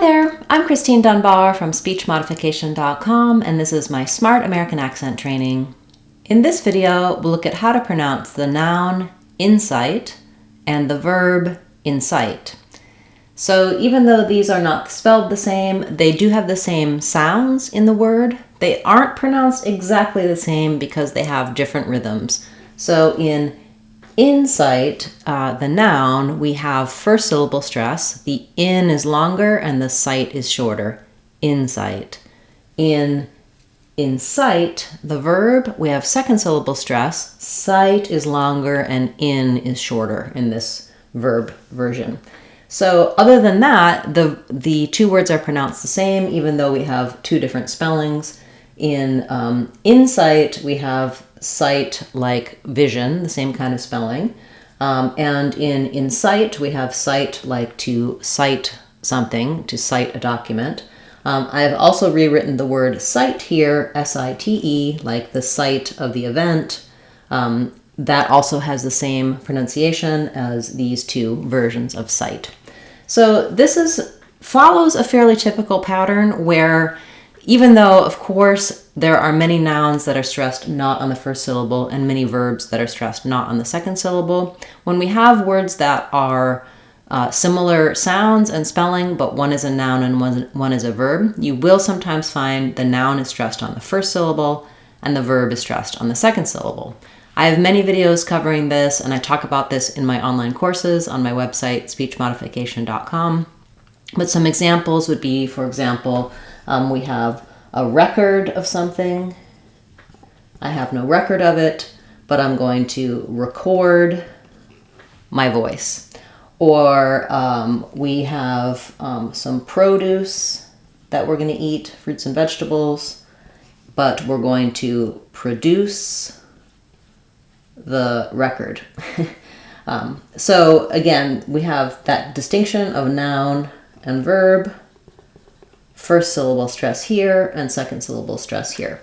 there, I'm Christine Dunbar from speechmodification.com, and this is my Smart American Accent training. In this video, we'll look at how to pronounce the noun incite and the verb incite. So even though these are not spelled the same, they do have the same sounds in the word. They aren't pronounced exactly the same because they have different rhythms. So in incite, the noun, we have first syllable stress. The in is longer and the sight is shorter. Incite. In incite, the verb, we have second syllable stress. Sight is longer and in is shorter in this verb version. So other than that, the two words are pronounced the same, even though we have two different spellings. In incite, we have sight like vision, the same kind of spelling. And in incite, we have sight like to cite something, to cite a document. I have also rewritten the word cite here, S-I-T-E, like the site of the event. That also has the same pronunciation as these two versions of cite. So this follows a fairly typical pattern where even though, of course, there are many nouns that are stressed not on the first syllable and many verbs that are stressed not on the second syllable, when we have words that are similar sounds and spelling, but one is a noun and one is a verb, you will sometimes find the noun is stressed on the first syllable and the verb is stressed on the second syllable. I have many videos covering this, and I talk about this in my online courses on my website, speechmodification.com. But some examples would be, for example, we have a record of something. I have no record of it, but I'm going to record my voice. Or we have some produce that we're going to eat, fruits and vegetables, but we're going to produce the record. So again, we have that distinction of noun and verb. First syllable stress here and second syllable stress here.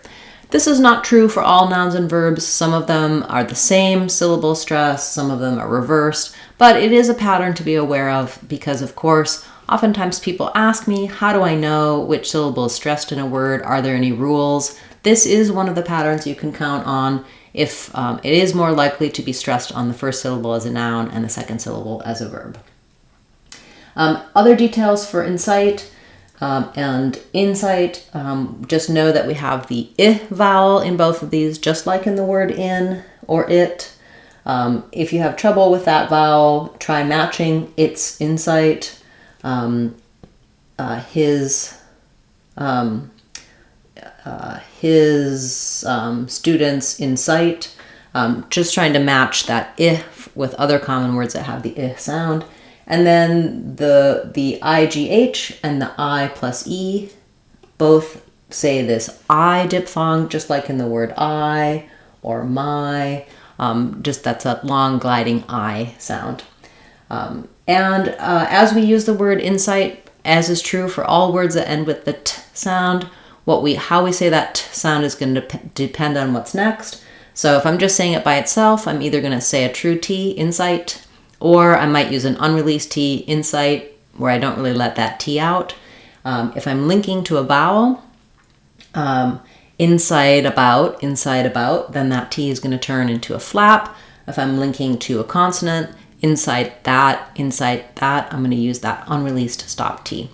This is not true for all nouns and verbs. Some of them are the same syllable stress, some of them are reversed, but it is a pattern to be aware of because, of course, oftentimes people ask me, how do I know which syllable is stressed in a word? Are there any rules? This is one of the patterns you can count on if it is more likely to be stressed on the first syllable as a noun and the second syllable as a verb. Other details for incite and incite, just know that we have the I vowel in both of these, just like in the word in or it. If you have trouble with that vowel, try matching its incite, his students incite, just trying to match that I with other common words that have the I sound. And then the IGH and the I plus E both say this I diphthong, just like in the word I or my, just that's a long gliding I sound. As we use the word incite, as is true for all words that end with the T sound, how we say that T sound is going to depend on what's next. So if I'm just saying it by itself, I'm either going to say a true T, incite, or I might use an unreleased T, incite, where I don't really let that T out. If I'm linking to a vowel, incite about, then that T is going to turn into a flap. If I'm linking to a consonant, incite that, I'm going to use that unreleased stop T.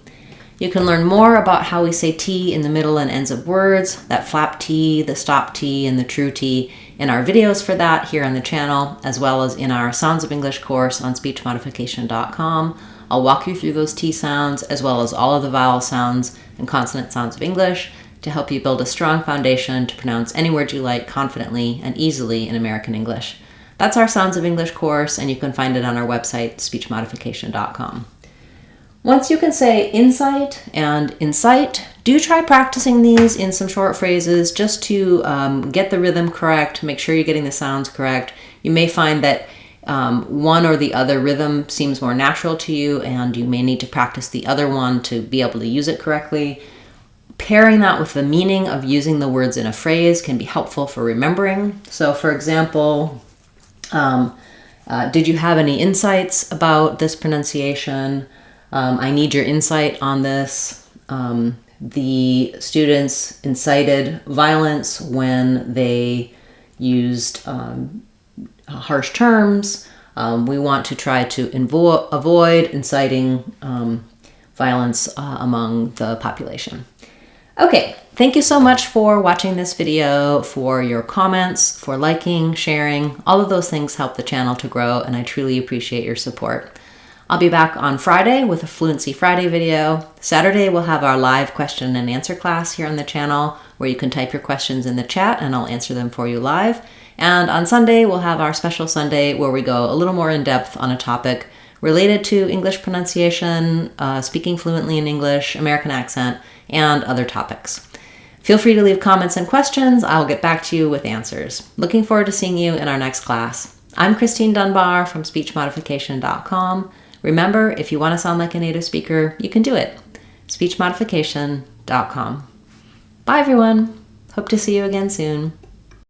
You can learn more about how we say T in the middle and ends of words, that flap T, the stop T, and the true T, in our videos for that here on the channel, as well as in our Sounds of English course on speechmodification.com. I'll walk you through those T sounds, as well as all of the vowel sounds and consonant sounds of English, to help you build a strong foundation to pronounce any word you like confidently and easily in American English. That's our Sounds of English course, and you can find it on our website, speechmodification.com. Once you can say incite and incite, do try practicing these in some short phrases just to get the rhythm correct, make sure you're getting the sounds correct. You may find that one or the other rhythm seems more natural to you, and you may need to practice the other one to be able to use it correctly. Pairing that with the meaning of using the words in a phrase can be helpful for remembering. So for example, did you have any insights about this pronunciation? I need your insight on this. The students incited violence when they used harsh terms. We want to try to avoid inciting violence among the population. Okay, thank you so much for watching this video, for your comments, for liking, sharing. All of those things help the channel to grow, and I truly appreciate your support. I'll be back on Friday with a Fluency Friday video. Saturday, we'll have our live question and answer class here on the channel where you can type your questions in the chat and I'll answer them for you live. And on Sunday, we'll have our special Sunday where we go a little more in depth on a topic related to English pronunciation, speaking fluently in English, American accent, and other topics. Feel free to leave comments and questions. I'll get back to you with answers. Looking forward to seeing you in our next class. I'm Christine Dunbar from speechmodification.com. Remember, if you want to sound like a native speaker, you can do it. speechmodification.com. Bye, everyone. Hope to see you again soon.